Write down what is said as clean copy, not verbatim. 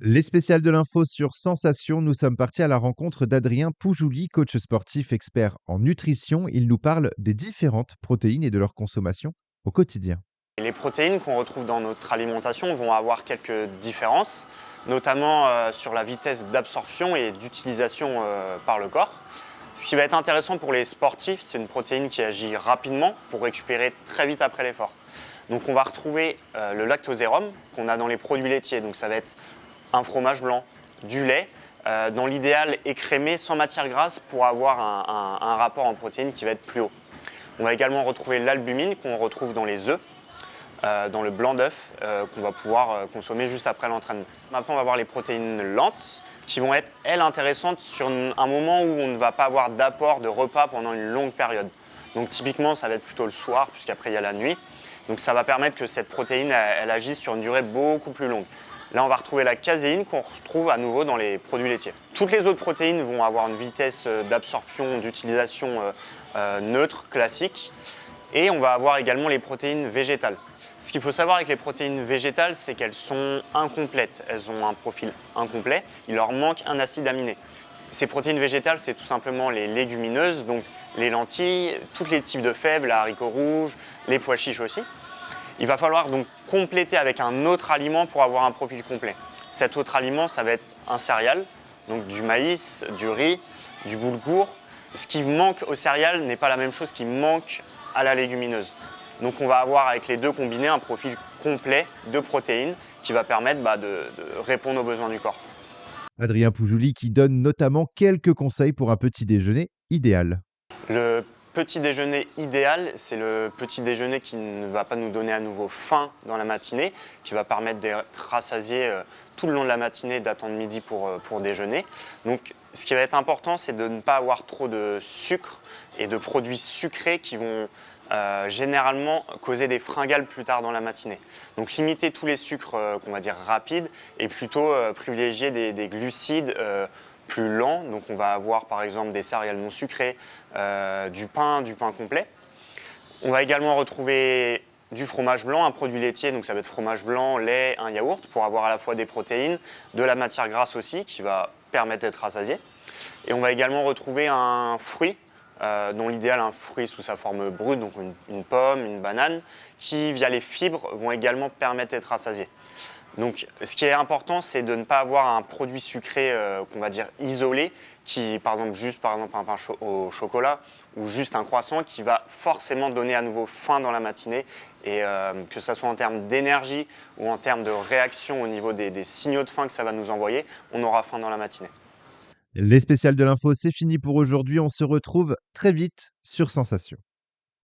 Les spéciales de l'info sur Sensation, nous sommes partis à la rencontre d'Adrien Poujouli, coach sportif expert en nutrition. Il nous parle des différentes protéines et de leur consommation au quotidien. Les protéines qu'on retrouve dans notre alimentation vont avoir quelques différences, notamment sur la vitesse d'absorption et d'utilisation par le corps. Ce qui va être intéressant pour les sportifs, c'est une protéine qui agit rapidement pour récupérer très vite après l'effort. Donc on va retrouver le lactosérum qu'on a dans les produits laitiers. Donc ça va être un fromage blanc, du lait, dans l'idéal écrémé sans matière grasse pour avoir un rapport en protéines qui va être plus haut. On va également retrouver l'albumine qu'on retrouve dans les œufs, dans le blanc d'œuf qu'on va pouvoir consommer juste après l'entraînement. Maintenant, on va voir les protéines lentes qui vont être, elles, intéressantes sur un moment où on ne va pas avoir d'apport de repas pendant une longue période. Donc typiquement, ça va être plutôt le soir, puisqu'après il y a la nuit. Donc ça va permettre que cette protéine, elle agisse sur une durée beaucoup plus longue. Là, on va retrouver la caséine qu'on retrouve à nouveau dans les produits laitiers. Toutes les autres protéines vont avoir une vitesse d'absorption, d'utilisation neutre, classique. Et on va avoir également les protéines végétales. Ce qu'il faut savoir avec les protéines végétales, c'est qu'elles sont incomplètes. Elles ont un profil incomplet. Il leur manque un acide aminé. Ces protéines végétales, c'est tout simplement les légumineuses, donc les lentilles, tous les types de fèves, les haricots rouges, les pois chiches aussi. Il va falloir donc compléter avec un autre aliment pour avoir un profil complet. Cet autre aliment, ça va être un céréal, donc du maïs, du riz, du boulgour. Ce qui manque au céréal n'est pas la même chose qui manque à la légumineuse. Donc on va avoir avec les deux combinés un profil complet de protéines qui va permettre de répondre aux besoins du corps. Adrien Poujouli qui donne notamment quelques conseils pour un petit déjeuner idéal. Le petit déjeuner idéal, c'est le petit déjeuner qui ne va pas nous donner à nouveau faim dans la matinée, qui va permettre d'être rassasié tout le long de la matinée, d'attendre midi pour déjeuner. Donc ce qui va être important, c'est de ne pas avoir trop de sucre et de produits sucrés qui vont généralement causer des fringales plus tard dans la matinée. Donc limiter tous les sucres qu'on va dire rapides et plutôt privilégier des glucides plus lents. Donc on va avoir par exemple des céréales non sucrées, du pain complet. On va également retrouver du fromage blanc, un produit laitier, donc ça va être fromage blanc, lait, un yaourt pour avoir à la fois des protéines, de la matière grasse aussi qui va permettre d'être rassasié. Et on va également retrouver un fruit, dont l'idéal un fruit sous sa forme brute, donc une pomme, une banane, qui via les fibres vont également permettre d'être rassasié. Donc ce qui est important, c'est de ne pas avoir un produit sucré qu'on va dire isolé, qui par exemple un pain au chocolat ou juste un croissant qui va forcément donner à nouveau faim dans la matinée et que ce soit en termes d'énergie ou en termes de réaction au niveau des signaux de faim que ça va nous envoyer, on aura faim dans la matinée. Les spéciales de l'info, c'est fini pour aujourd'hui. On se retrouve très vite sur Sensation.